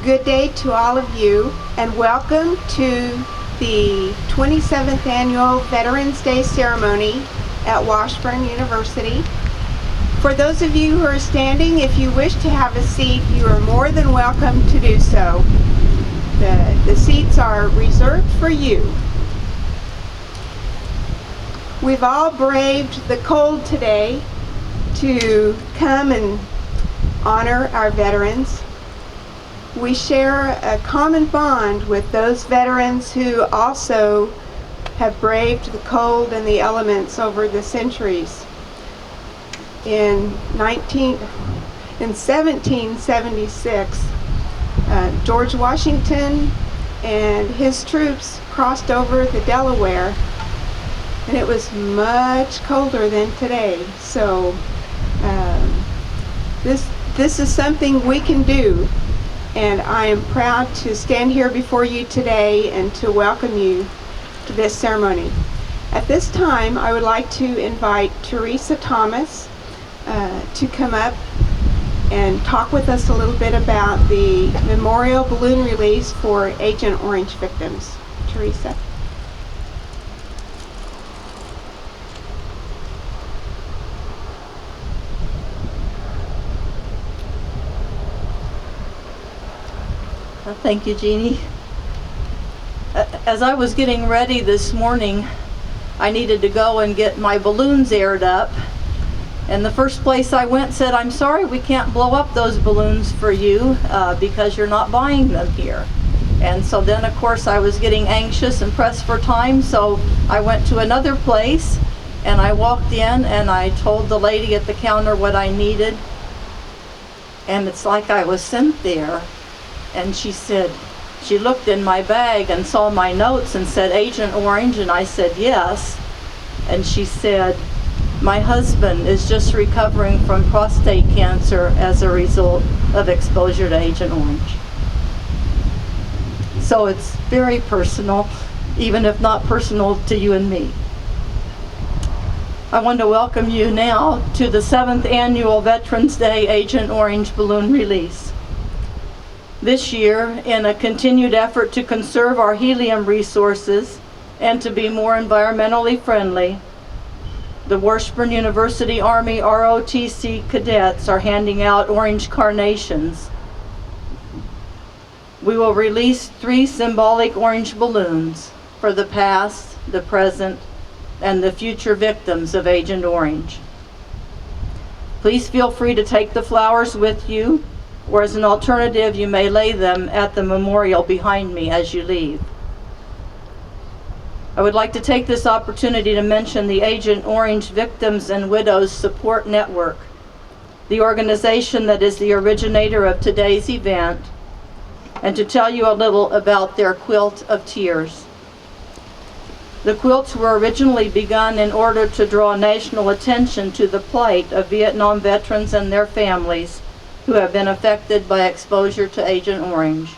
Good day to all of you, and welcome to the 27th Annual Veterans Day Ceremony at Washburn University. For those of you who are standing, if you wish to have a seat, you are more than welcome to do so. The seats are reserved for you. We've all braved the cold today to come and honor our veterans. We share a common bond with those veterans who also have braved the cold and the elements over the centuries. In 1776, George Washington and his troops crossed over the Delaware, and it was much colder than today. So this is something we can do. And I am proud to stand here before you today and to welcome you to this ceremony. At this time, I would like to invite Teresa Thomas to come up and talk with us a little bit about the memorial balloon release for Agent Orange victims. Teresa. Thank you, Jeannie. As I was getting ready this morning, I needed to go and get my balloons aired up, And the first place I went said, "I'm sorry, we can't blow up those balloons for you because you're not buying them here." And so then, of course, I was getting anxious and pressed for time, so I went to another place, and I walked in and I told the lady at the counter what I needed. And it's like I was sent there. And she said, she looked in my bag and saw my notes and said, "Agent Orange?" And I said, "Yes." And she said, "My husband is just recovering from prostate cancer as a result of exposure to Agent Orange." So it's very personal, even if not personal to you and me. I want to welcome you now to the 7th Annual Veterans Day Agent Orange Balloon Release. This year, in a continued effort to conserve our helium resources and to be more environmentally friendly, the Washburn University Army ROTC cadets are handing out orange carnations. We will release 3 symbolic orange balloons for the past, the present, and the future victims of Agent Orange. Please feel free to take the flowers with you, or as an alternative, you may lay them at the memorial behind me as you leave. I would like to take this opportunity to mention the Agent Orange Victims and Widows Support Network, the organization that is the originator of today's event, and to tell you a little about their Quilt of Tears. The quilts were originally begun in order to draw national attention to the plight of Vietnam veterans and their families who have been affected by exposure to Agent Orange.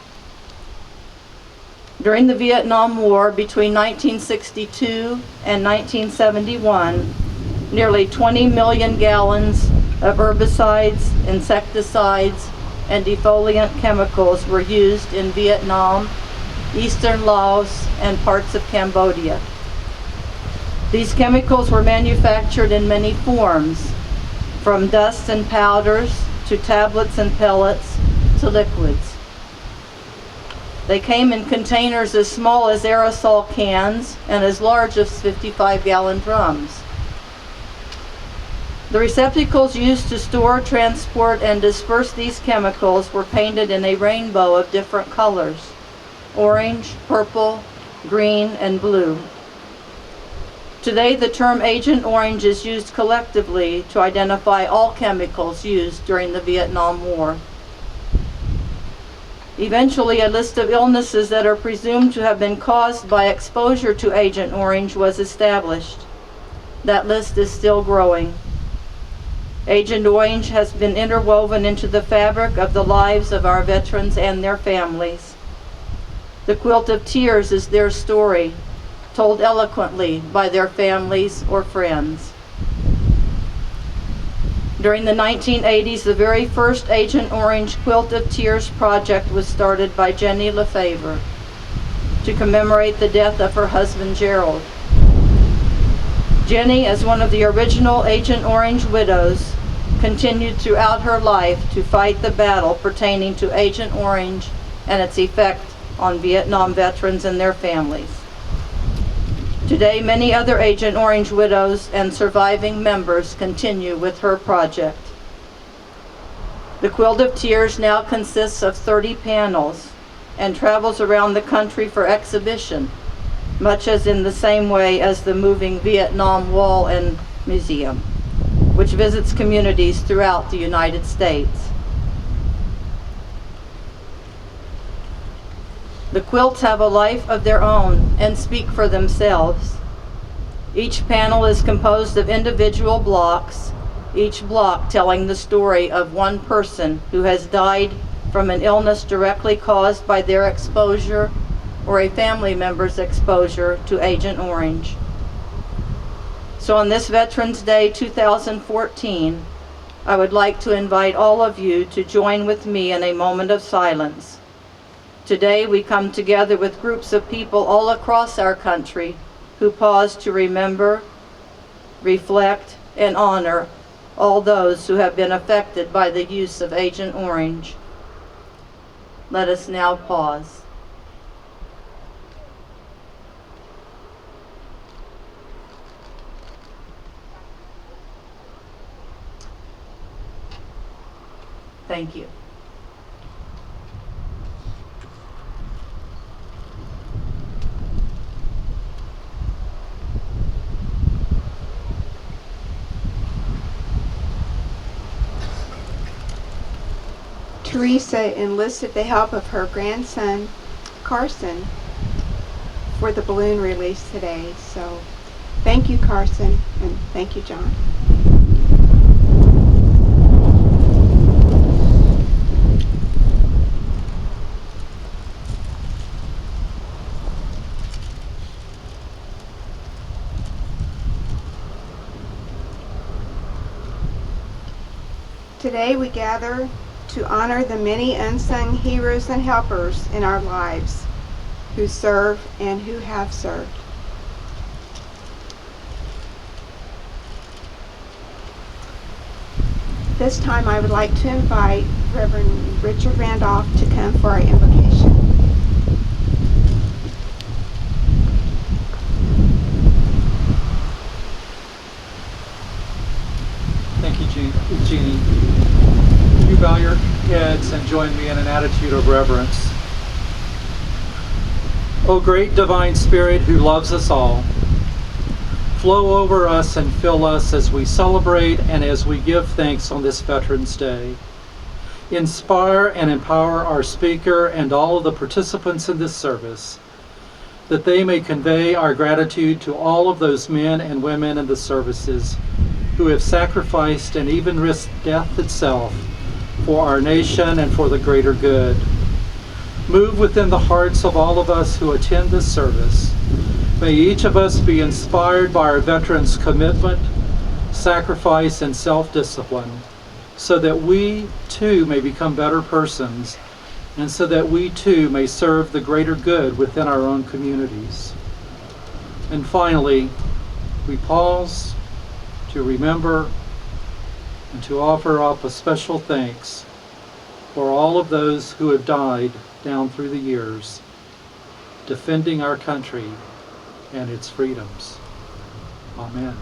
During the Vietnam War between 1962 and 1971, nearly 20 million gallons of herbicides, insecticides, and defoliant chemicals were used in Vietnam, eastern Laos, and parts of Cambodia. These chemicals were manufactured in many forms, from dust and powders to tablets and pellets to liquids. They came in containers as small as aerosol cans and as large as 55-gallon drums. The receptacles used to store, transport, and disperse these chemicals were painted in a rainbow of different colors: orange, purple, green, and blue. Today, the term Agent Orange is used collectively to identify all chemicals used during the Vietnam War. Eventually, a list of illnesses that are presumed to have been caused by exposure to Agent Orange was established. That list is still growing. Agent Orange has been interwoven into the fabric of the lives of our veterans and their families. The Quilt of Tears is their story, told eloquently by their families or friends. During the 1980s, the very first Agent Orange Quilt of Tears project was started by Jenny Lefevre to commemorate the death of her husband, Gerald. Jenny, as one of the original Agent Orange widows, continued throughout her life to fight the battle pertaining to Agent Orange and its effect on Vietnam veterans and their families. Today, many other Agent Orange widows and surviving members continue with her project. The Quilt of Tears now consists of 30 panels and travels around the country for exhibition, much as in the same way as the moving Vietnam Wall and Museum, which visits communities throughout the United States. The quilts have a life of their own and speak for themselves. Each panel is composed of individual blocks, each block telling the story of one person who has died from an illness directly caused by their exposure or a family member's exposure to Agent Orange. So on this Veterans Day 2014, I would like to invite all of you to join with me in a moment of silence. Today we come together with groups of people all across our country who pause to remember, reflect, and honor all those who have been affected by the use of Agent Orange. Let us now pause. Thank you. Teresa enlisted the help of her grandson, Carson, for the balloon release today. So thank you, Carson, and thank you, John. Today we gather to honor the many unsung heroes and helpers in our lives who serve and who have served. This time I would like to invite Reverend Richard Randolph to come for our invocation. Thank you, Jeannie. You bow your heads and join me in an attitude of reverence. O great divine Spirit who loves us all, flow over us and fill us as we celebrate and as we give thanks on this Veterans Day. Inspire and empower our speaker and all of the participants in this service, that they may convey our gratitude to all of those men and women in the services who have sacrificed and even risked death itself for our nation and for the greater good. Move within the hearts of all of us who attend this service. May each of us be inspired by our veterans' commitment, sacrifice, and self-discipline, so that we too may become better persons, and so that we too may serve the greater good within our own communities. And finally, we pause to remember and to offer up a special thanks for all of those who have died down through the years, defending our country and its freedoms. Amen.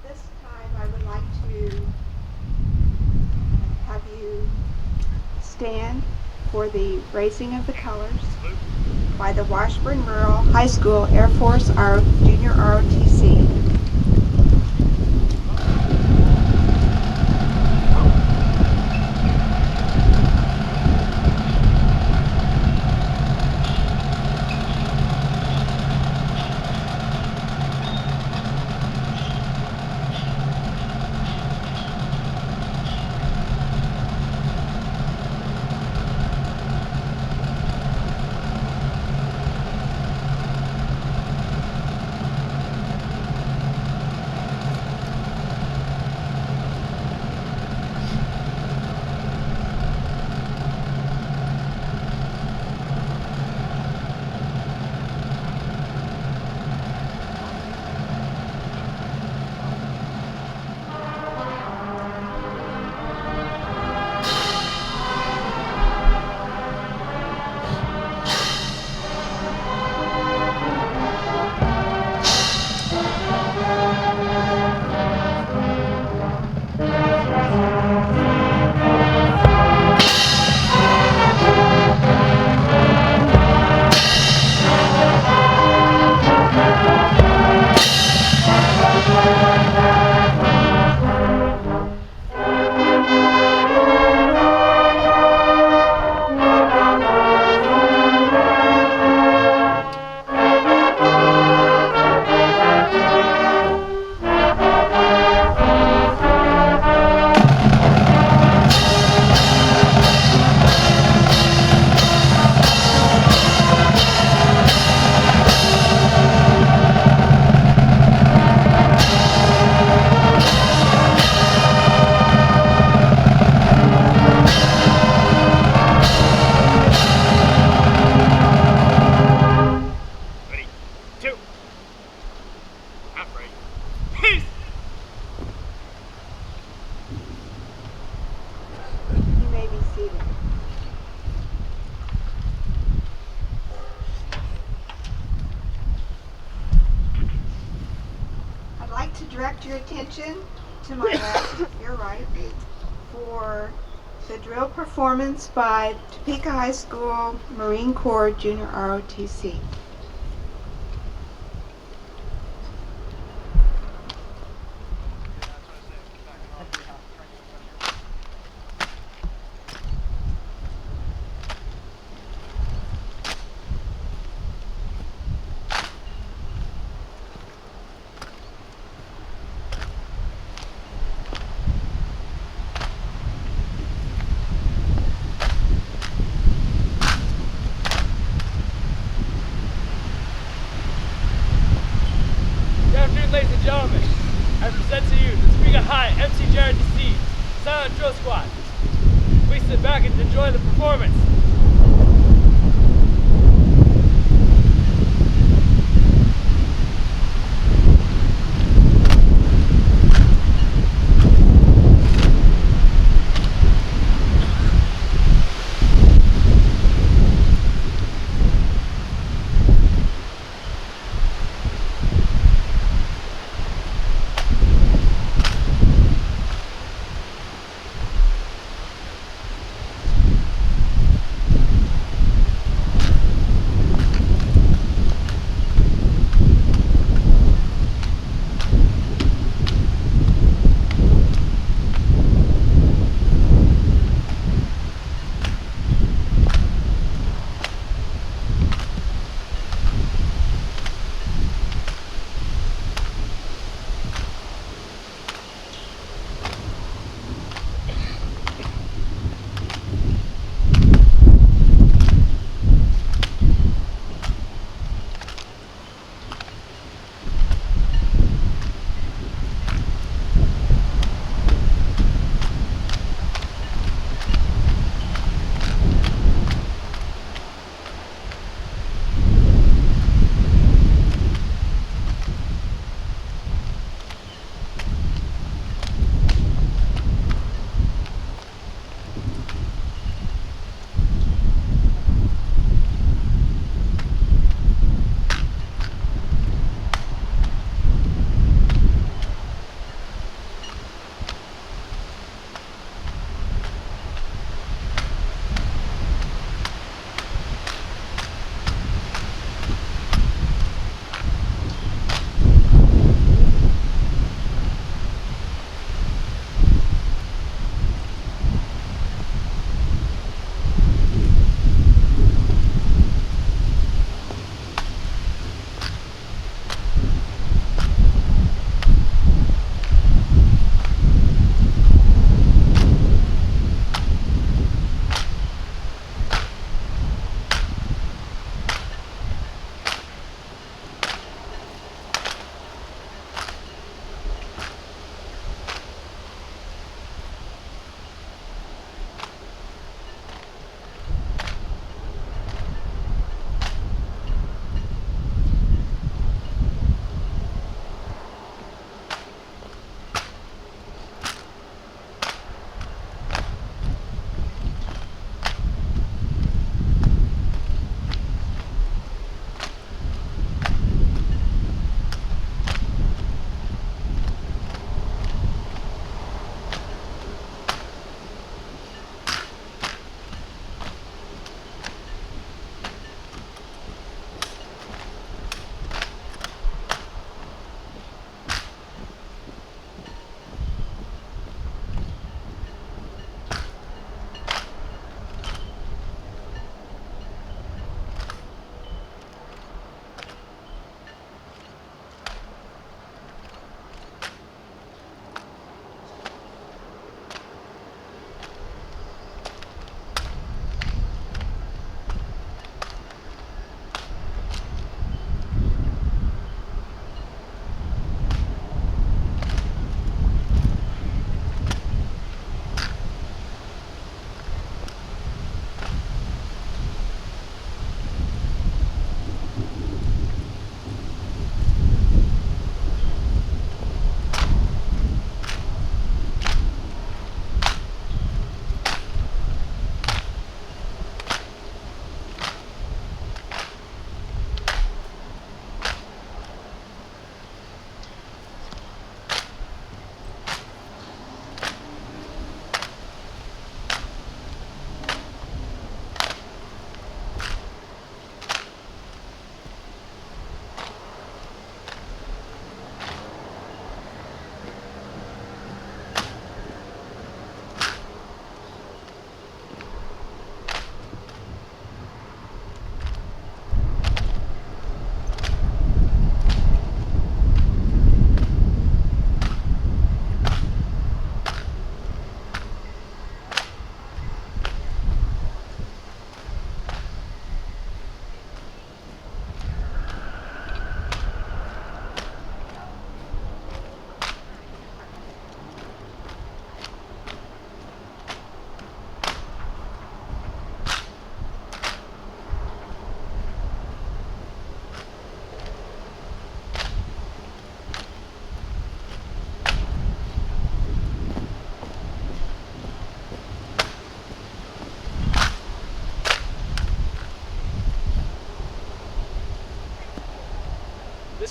This time I would like to have you stand for the raising of the colors by the Washburn Rural High School Air Force Junior ROTC. to direct your attention to my left, your right, for the drill performance by Topeka High School Marine Corps Junior ROTC. Good afternoon, ladies and gentlemen. I present to you the Topeka High MCJRTC Silent Drill Squad. Please sit back and enjoy the performance.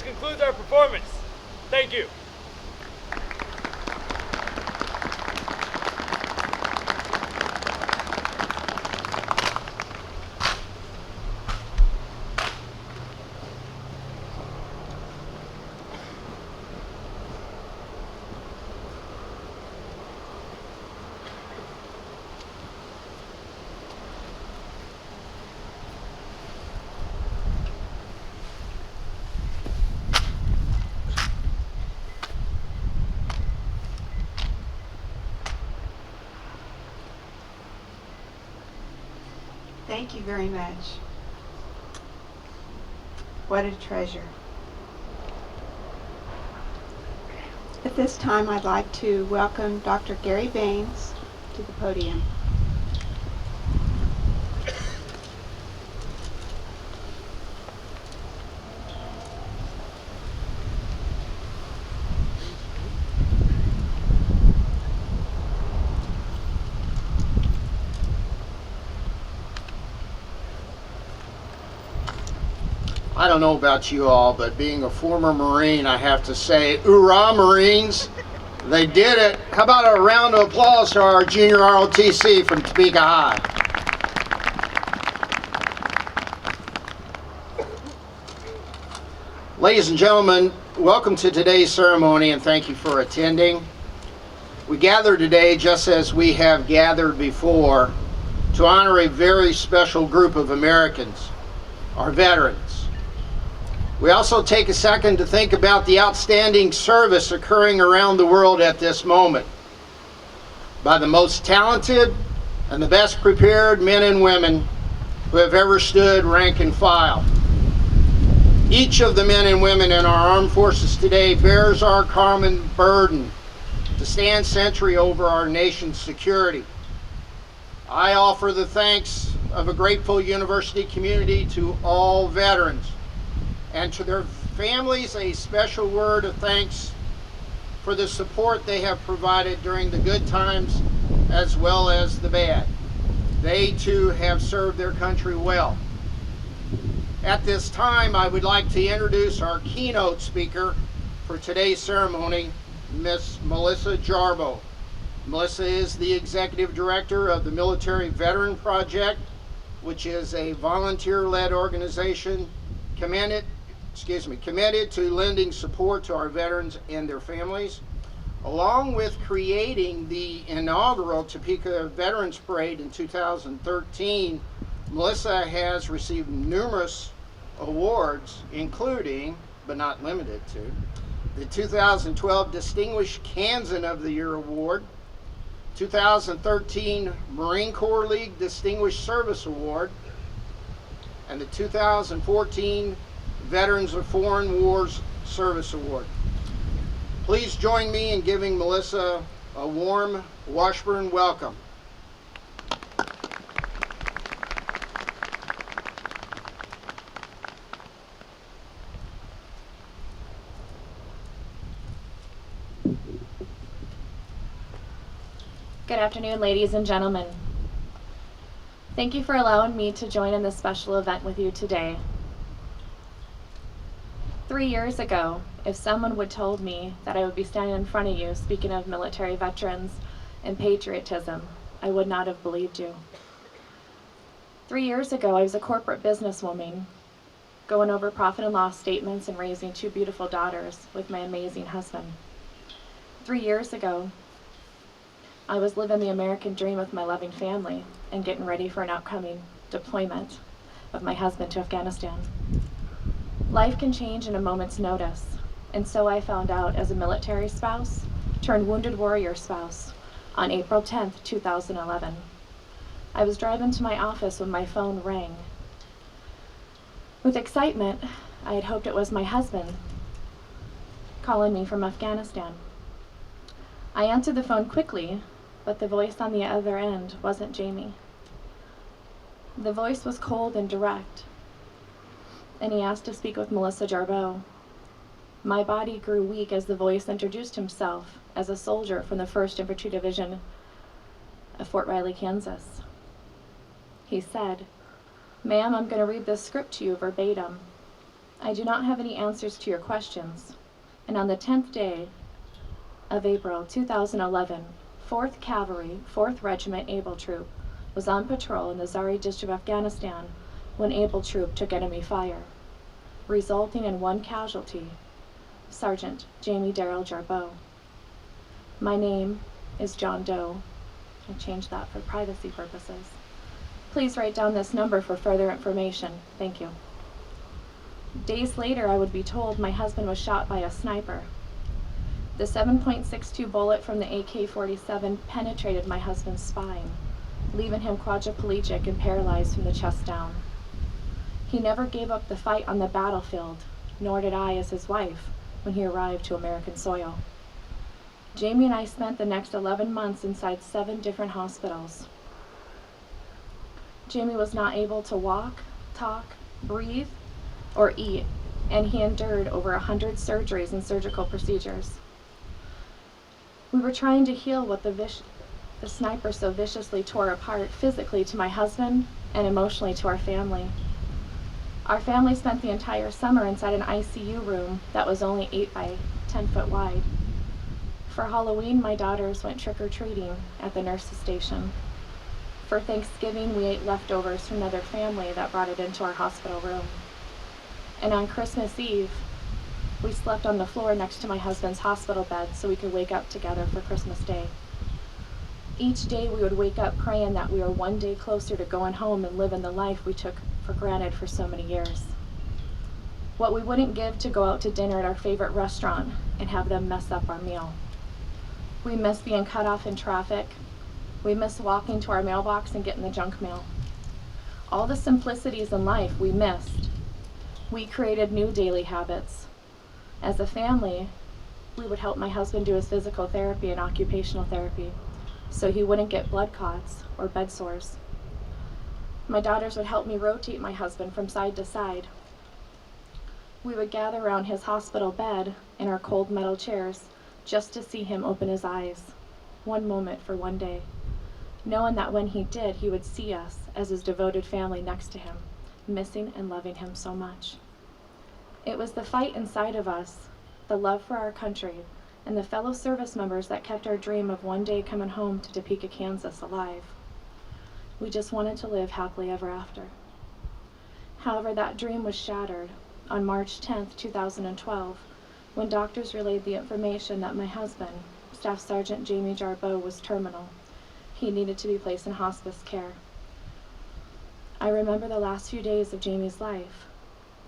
This concludes our performance. Thank you. Thank you very much. What a treasure. At this time, I'd like to welcome Dr. Gary Baines to the podium. I don't know about you all, but being a former Marine, I have to say, hoorah, Marines! They did it. How about a round of applause to our junior ROTC from Topeka High? Ladies and gentlemen, welcome to today's ceremony and thank you for attending. We gather today, just as we have gathered before, to honor a very special group of Americans, our veterans. We also take a second to think about the outstanding service occurring around the world at this moment by the most talented and the best prepared men and women who have ever stood rank and file. Each of the men and women in our armed forces today bears our common burden to stand sentry over our nation's security. I offer the thanks of a grateful university community to all veterans, and to their families a special word of thanks for the support they have provided during the good times as well as the bad. They too have served their country well. At this time, I would like to introduce our keynote speaker for today's ceremony, Miss Melissa Jarboe. Melissa is the Executive Director of the Military Veteran Project, which is a volunteer-led organization committed to lending support to our veterans and their families. Along with creating the inaugural Topeka Veterans Parade in 2013, Melissa has received numerous awards, including, but not limited to, the 2012 Distinguished Kansan of the Year Award, 2013 Marine Corps League Distinguished Service Award, and the 2014 Veterans of Foreign Wars Service Award. Please join me in giving Melissa a warm Washburn welcome. Good afternoon, ladies and gentlemen. Thank you for allowing me to join in this special event with you today. 3 years ago, if someone would told me that I would be standing in front of you speaking of military veterans and patriotism, I would not have believed you. 3 years ago, I was a corporate businesswoman, going over profit and loss statements and raising 2 beautiful daughters with my amazing husband. 3 years ago, I was living the American dream with my loving family and getting ready for an upcoming deployment of my husband to Afghanistan. Life can change in a moment's notice, and so I found out as a military spouse turned wounded warrior spouse on April 10th, 2011. I was driving to my office when my phone rang. With excitement, I had hoped it was my husband calling me from Afghanistan. I answered the phone quickly, but the voice on the other end wasn't Jamie. The voice was cold and direct, and he asked to speak with Melissa Jarboe. My body grew weak as the voice introduced himself as a soldier from the 1st Infantry Division of Fort Riley, Kansas. He said, "Ma'am, I'm going to read this script to you verbatim. I do not have any answers to your questions, and on the 10th day of April 2011, 4th Cavalry, 4th Regiment Able Troop was on patrol in the Zari district of Afghanistan when Able Troop took enemy fire, resulting in 1 casualty, Sergeant Jamie Darrell Jarboe. My name is John Doe. I changed that for privacy purposes. Please write down this number for further information. Thank you. Days later, I would be told my husband was shot by a sniper. The 7.62 bullet from the AK-47 penetrated my husband's spine, leaving him quadriplegic and paralyzed from the chest down. He never gave up the fight on the battlefield, nor did I as his wife when he arrived to American soil. Jamie and I spent the next 11 months inside 7 different hospitals. Jamie was not able to walk, talk, breathe, or eat, and he endured over 100 surgeries and surgical procedures. We were trying to heal what the sniper so viciously tore apart physically to my husband and emotionally to our family. Our family spent the entire summer inside an ICU room that was only 8 by 10 foot wide. For Halloween, my daughters went trick-or-treating at the nurse's station. For Thanksgiving, we ate leftovers from another family that brought it into our hospital room. And on Christmas Eve, we slept on the floor next to my husband's hospital bed so we could wake up together for Christmas Day. Each day we would wake up praying that we were one day closer to going home and living the life we took for granted for so many years. What we wouldn't give to go out to dinner at our favorite restaurant and have them mess up our meal. We missed being cut off in traffic. We missed walking to our mailbox and getting the junk mail. All the simplicities in life we missed. We created new daily habits. As a family, we would help my husband do his physical therapy and occupational therapy so he wouldn't get blood clots or bed sores. My daughters would help me rotate my husband from side to side. We would gather around his hospital bed in our cold metal chairs just to see him open his eyes, one moment for one day, knowing that when he did, he would see us as his devoted family next to him, missing and loving him so much. It was the fight inside of us, the love for our country, and the fellow service members that kept our dream of one day coming home to Topeka, Kansas alive. We just wanted to live happily ever after. However, that dream was shattered on March 10th, 2012, when doctors relayed the information that my husband, Staff Sergeant Jamie Jarboe, was terminal. He needed to be placed in hospice care. I remember the last few days of Jamie's life.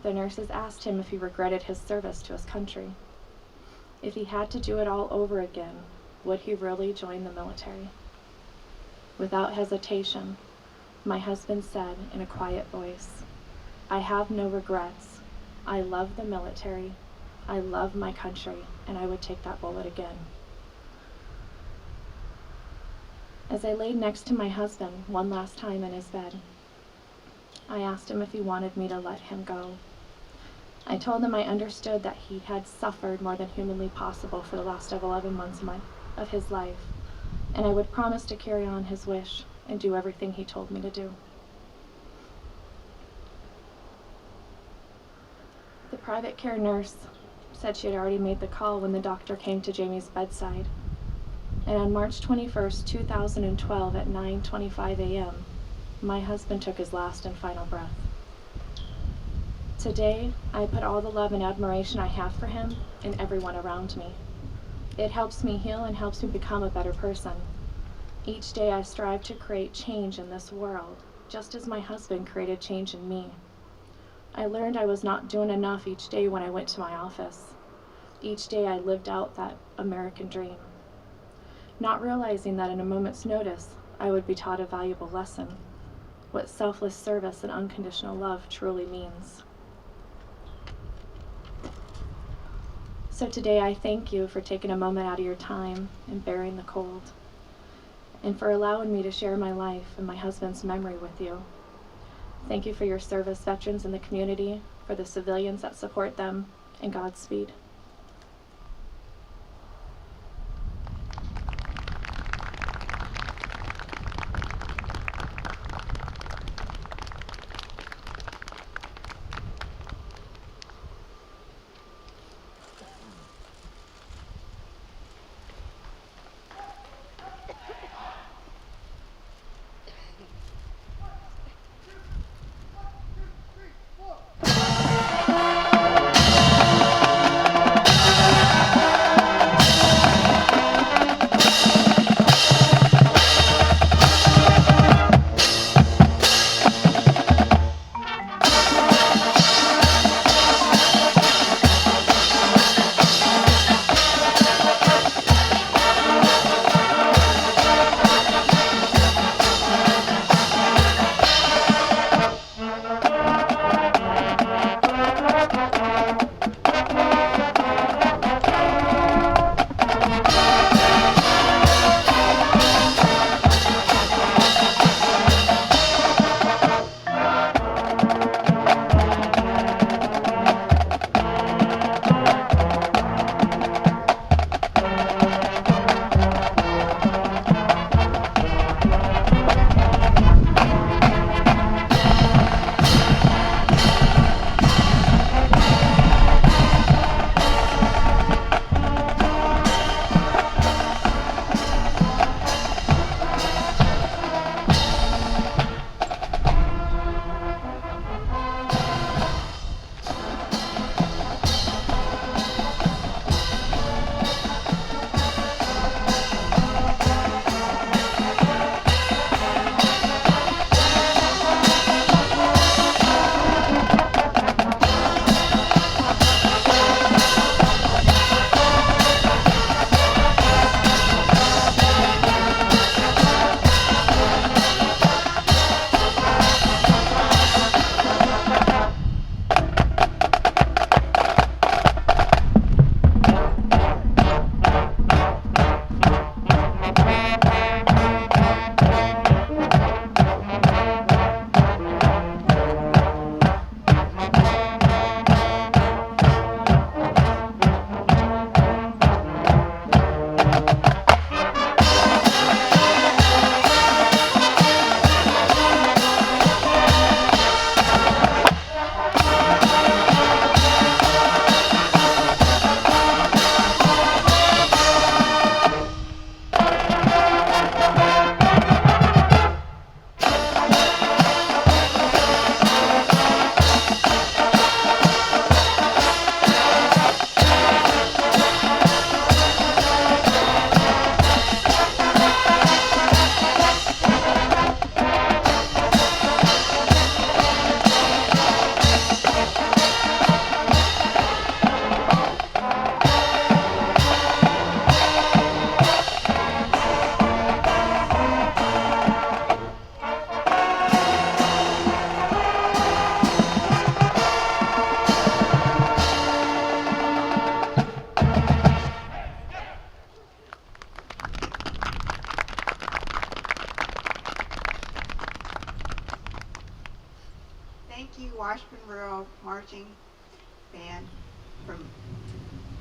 The nurses asked him if he regretted his service to his country. If he had to do it all over again, would he really join the military? Without hesitation, my husband said in a quiet voice, "I have no regrets. I love the military. I love my country, and I would take that bullet again." As I laid next to my husband one last time in his bed, I asked him if he wanted me to let him go. I told him I understood that he had suffered more than humanly possible for the last 11 months of his life, and I would promise to carry on his wish and do everything he told me to do. The private care nurse said she had already made the call when the doctor came to Jamie's bedside, and on March 21st, 2012 at 9:25 a.m., my husband took his last and final breath. Today, I put all the love and admiration I have for him in everyone around me. It helps me heal and helps me become a better person. Each day I strive to create change in this world, just as my husband created change in me. I learned I was not doing enough each day when I went to my office. Each day I lived out that American dream, not realizing that in a moment's notice I would be taught a valuable lesson, what selfless service and unconditional love truly means. So today I thank you for taking a moment out of your time and bearing the cold, and for allowing me to share my life and my husband's memory with you. Thank you for your service, veterans in the community, for the civilians that support them, and Godspeed.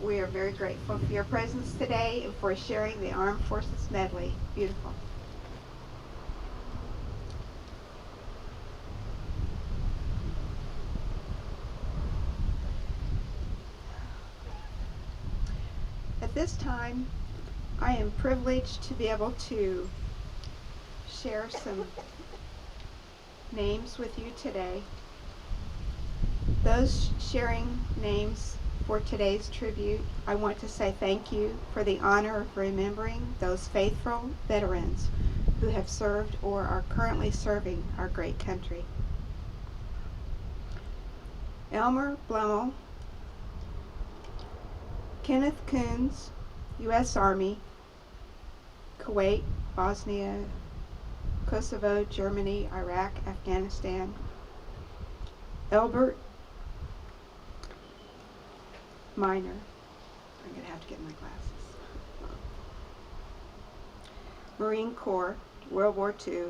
We are very grateful for your presence today and for sharing the Armed Forces medley. Beautiful. At this time, I am privileged to be able to share some names with you today. Those sharing names for today's tribute, I want to say thank you for the honor of remembering those faithful veterans who have served or are currently serving our great country. Elmer Blemmel, Kenneth Coons, U.S. Army, Kuwait, Bosnia, Kosovo, Germany, Iraq, Afghanistan. Albert Minor. I'm going to have to get my glasses. Marine Corps, World War II.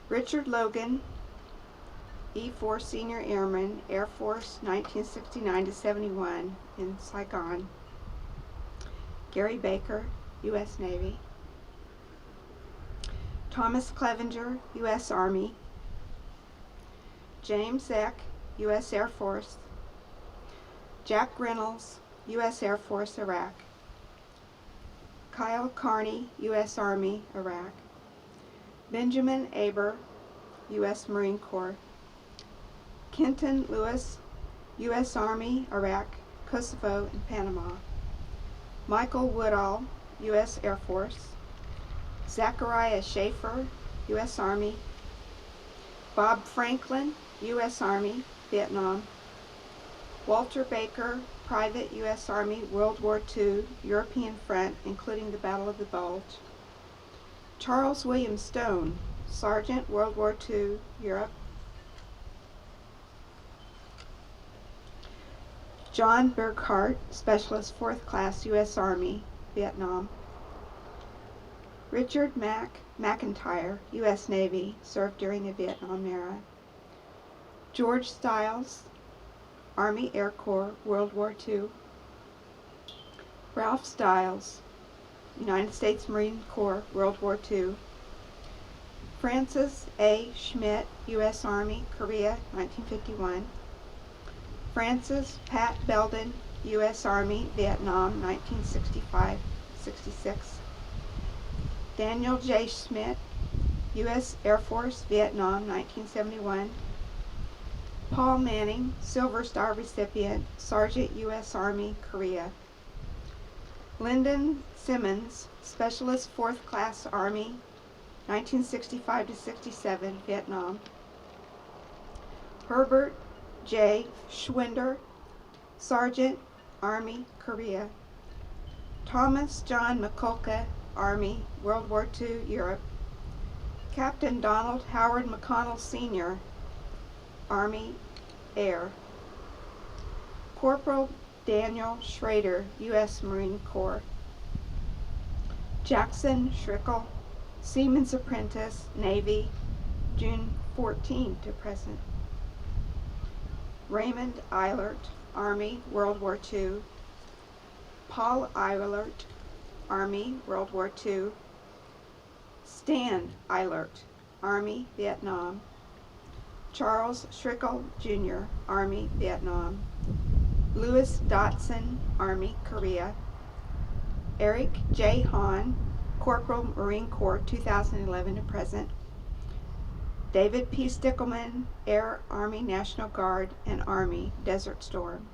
Richard Logan, E-4 Senior Airman, Air Force, 1969 to 71 in Saigon. Gary Baker, U.S. Navy. Thomas Clevenger, U.S. Army. James Eck, U.S. Air Force. Jack Reynolds, U.S. Air Force, Iraq. Kyle Carney, U.S. Army, Iraq. Benjamin Aber, U.S. Marine Corps. Kenton Lewis, U.S. Army, Iraq, Kosovo, and Panama. Michael Woodall, U.S. Air Force. Zachariah Schaefer, U.S. Army. Bob Franklin, U.S. Army, Vietnam. Walter Baker, Private U.S. Army, World War II, European Front, including the Battle of the Bulge. Charles William Stone, Sergeant, World War II, Europe. John Burkhart, Specialist 4th Class, U.S. Army, Vietnam. Richard McIntyre, U.S. Navy, served during the Vietnam era. George Stiles, Army Air Corps, World War II. Ralph Stiles, United States Marine Corps, World War II. Francis A. Schmidt, U.S. Army, Korea, 1951. Francis Pat Belden, U.S. Army, Vietnam, 1965-66. Daniel J. Schmidt, U.S. Air Force, Vietnam, 1971. Paul Manning, Silver Star recipient, Sergeant, U.S. Army, Korea. Lyndon Simmons, Specialist 4th Class Army, 1965-67, Vietnam. Herbert J. Schwinder, Sergeant, Army, Korea. Thomas John McCulka, Army, World War II, Europe. Captain Donald Howard McConnell, Sr., Army, Air. Corporal Daniel Schrader, U.S. Marine Corps. Jackson Schrickle, Seaman's Apprentice, Navy, June 14 to present. Raymond Eilert, Army, World War II. Paul Eilert, Army, World War II. Stan Eilert, Army, Vietnam. Charles Schrickle, Jr., Army, Vietnam. Louis Dotson, Army, Korea. Eric J. Hahn, Corporal, Marine Corps, 2011 to present. David P. Stickelman, Air, Army, National Guard, and Army, Desert Storm.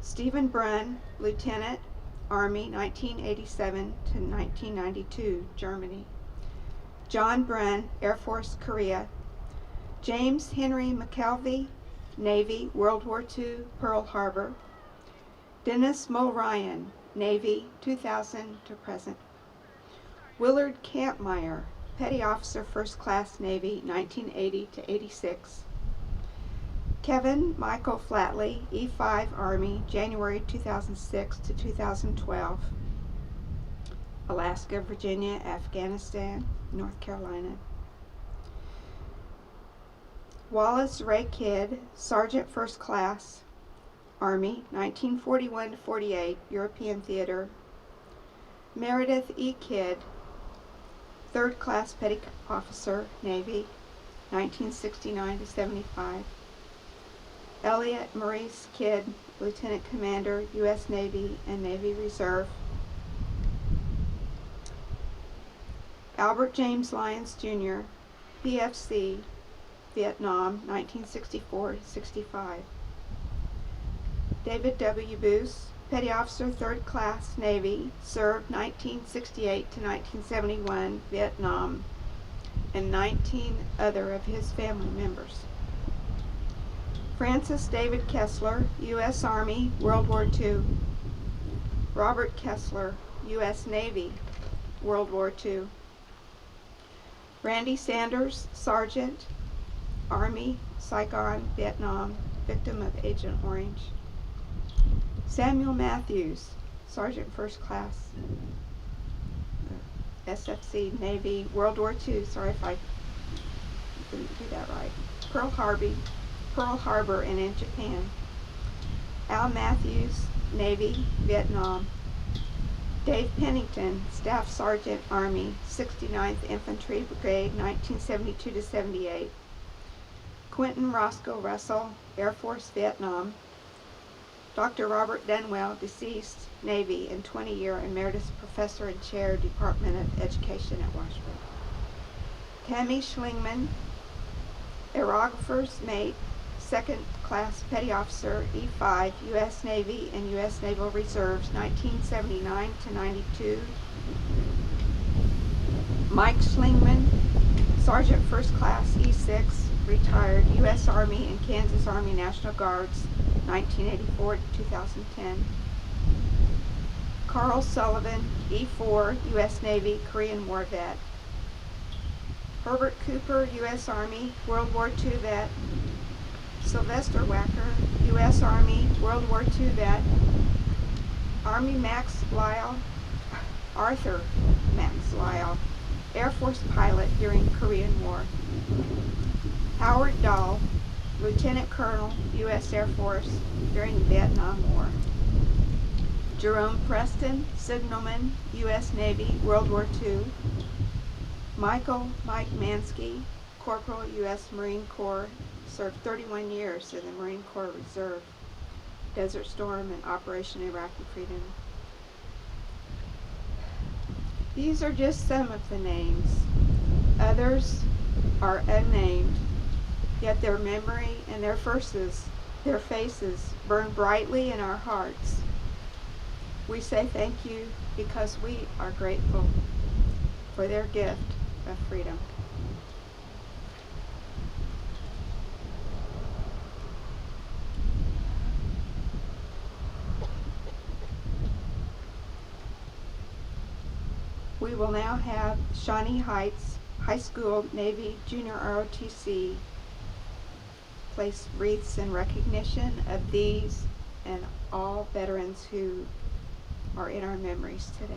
Stephen Brunn, Lieutenant, Army, 1987 to 1992, Germany. John Brunn, Air Force, Korea. James Henry McKelvey, Navy, World War II, Pearl Harbor. Dennis Mulryan, Navy, 2000 to present. Willard Campmeyer, Petty Officer, First Class, Navy, 1980 to 86. Kevin Michael Flatley, E-5 Army, January 2006 to 2012. Alaska, Virginia, Afghanistan, North Carolina. Wallace Ray Kidd, Sergeant, First Class, Army, 1941 to 48, European Theater. Meredith E. Kidd, 3rd Class Petty Officer, Navy, 1969 to 75. Elliot Maurice Kidd, Lieutenant Commander, U.S. Navy and Navy Reserve. Albert James Lyons, Jr., PFC, Vietnam, 1964 to 65. David W. Boos, Petty Officer, 3rd Class, Navy, served 1968 to 1971, Vietnam, and 19 other of his family members. Francis David Kessler, U.S. Army, World War II. Robert Kessler, U.S. Navy, World War II. Randy Sanders, Sergeant, Army, Saigon, Vietnam, victim of Agent Orange. Samuel Matthews, Sergeant, 1st Class, SFC, Navy, World War II. Sorry if I didn't do that right. Pearl Harbor, and in Japan. Al Matthews, Navy, Vietnam. Dave Pennington, Staff Sergeant, Army, 69th Infantry Brigade, 1972 to 78. Quentin Roscoe Russell, Air Force, Vietnam. Dr. Robert Dunwell, deceased, Navy, and 20-year Emeritus Professor and Chair, Department of Education at Washburn. Tammy Schlingman, Aerographer's Mate, 2nd Class Petty Officer, E5, U.S. Navy and U.S. Naval Reserves, 1979 to 92. Mike Schlingman, Sergeant, 1st Class, E6, retired, U.S. Army and Kansas Army National Guards, 1984 to 2010. Carl Sullivan, E4, U.S. Navy, Korean War vet. Herbert Cooper, U.S. Army, World War II vet. Sylvester Wacker, U.S. Army, World War II vet. Army Max Lyle, Arthur Max Lyle, Air Force pilot during Korean War. Howard Dahl, Lieutenant Colonel, U.S. Air Force during the Vietnam War. Jerome Preston, signalman, U.S. Navy, World War II. Mike Mansky, Corporal, U.S. Marine Corps, served 31 years in the Marine Corps Reserve, Desert Storm, and Operation Iraqi Freedom. These are just some of the names. Others are unnamed, yet their memory and their faces burn brightly in our hearts. We say thank you because we are grateful for their gift of freedom. We will now have Shawnee Heights High School Navy Junior ROTC place wreaths in recognition of these and all veterans who are in our memories today.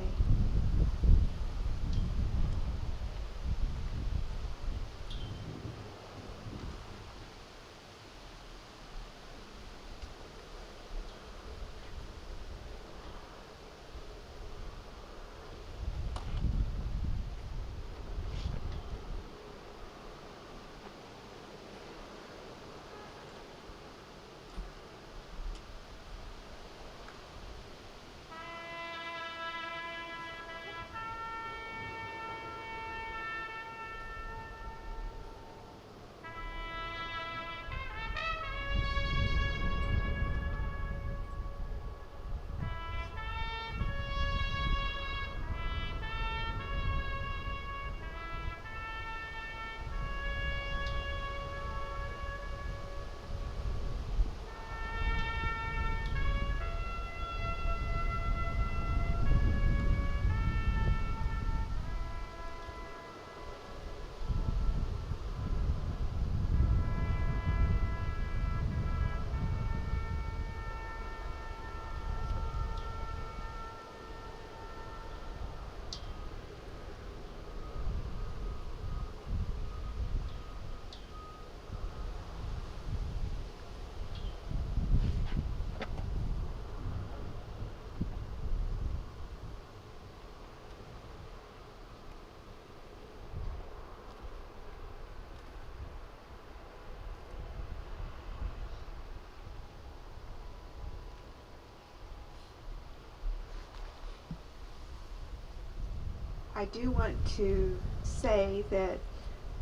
I do want to say that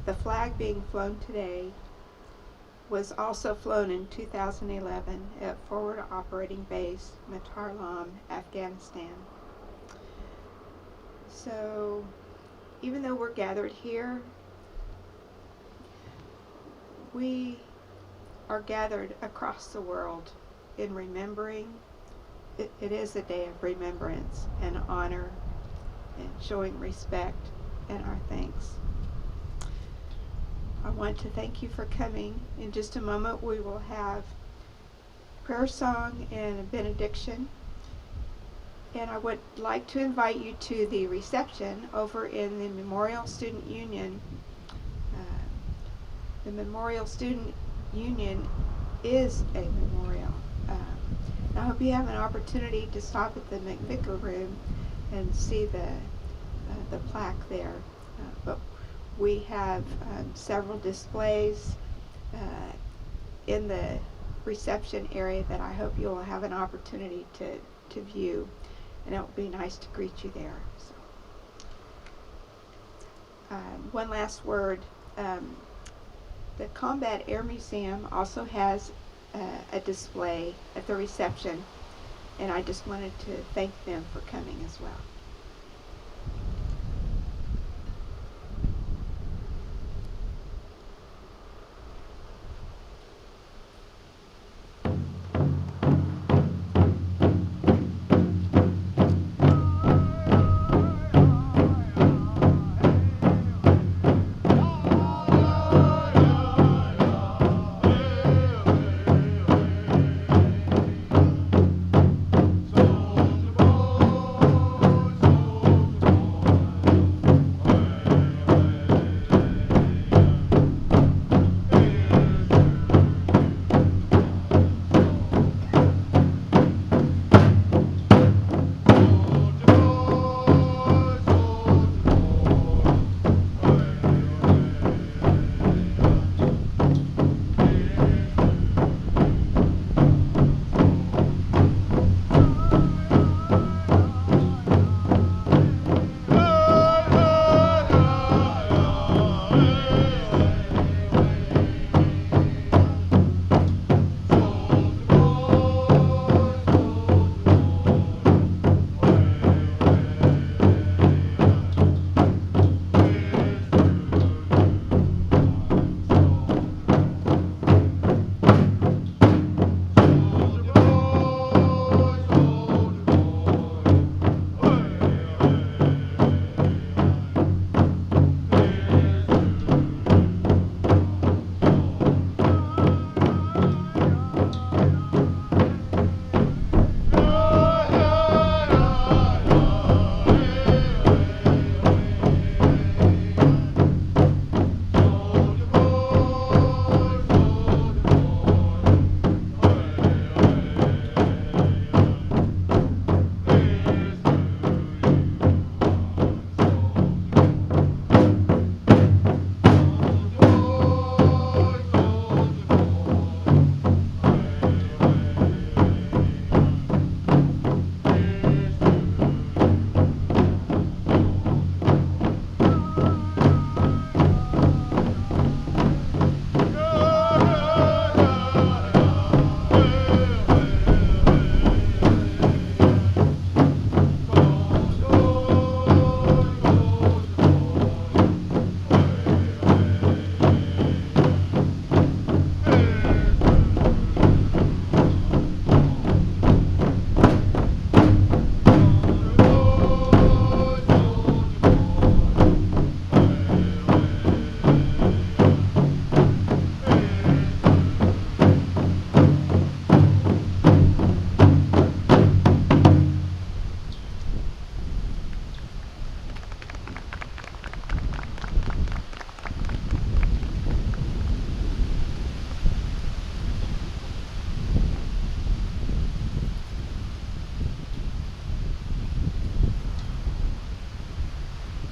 the flag being flown today was also flown in 2011 at Forward Operating Base Matarlam, Afghanistan. So even though we're gathered here, we are gathered across the world in remembering. It is a day of remembrance and honor and showing respect and our thanks. I want to thank you for coming. In just a moment we will have prayer song and a benediction. And I would like to invite you to the reception over in the Memorial Student Union. The Memorial Student Union is a memorial. I hope you have an opportunity to stop at the McVicker room and see the plaque there. But we have several displays in the reception area that I hope you will have an opportunity to view, and it will be nice to greet you there. So, one last word. The Combat Air Museum also has a display at the reception, and I just wanted to thank them for coming as well.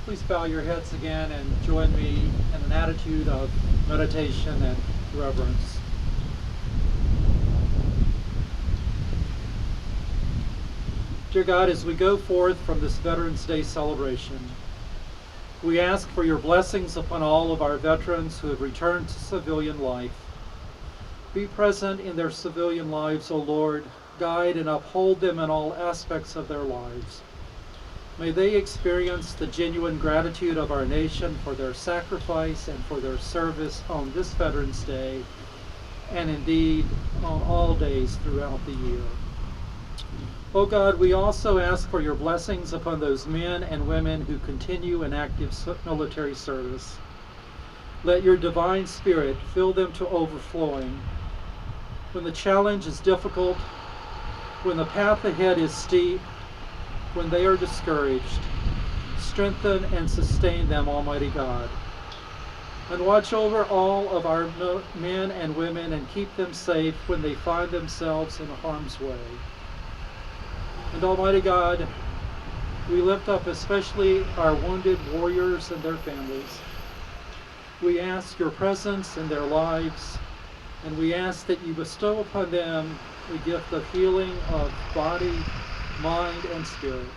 Please bow your heads again and join me in an attitude of meditation and reverence. Dear God, as we go forth from this Veterans Day celebration, We ask for your blessings upon all of our veterans who have returned to civilian life. Be present in their civilian lives, O Lord. Guide and uphold them in all aspects of their lives. May they experience the genuine gratitude of our nation for their sacrifice and for their service on this Veterans Day, and indeed on all days throughout the year. O God, we also ask for your blessings upon those men and women who continue in active military service. Let your divine spirit fill them to overflowing. When the challenge is difficult, when the path ahead is steep, when they are discouraged, strengthen and sustain them, Almighty God. And watch over all of our men and women and keep them safe when they find themselves in harm's way. And Almighty God, we lift up especially our wounded warriors and their families. We ask your presence in their lives, and we ask that you bestow upon them the gift of healing of body, mind, and spirit.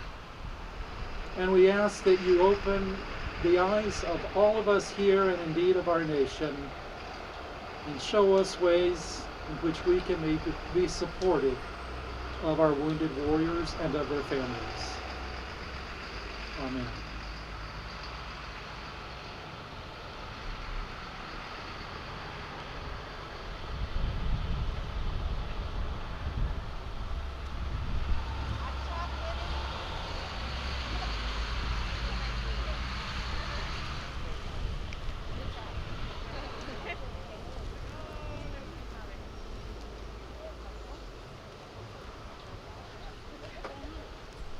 And we ask that you open the eyes of all of us here and indeed of our nation and show us ways in which we can be supportive of our wounded warriors and of their families. Amen.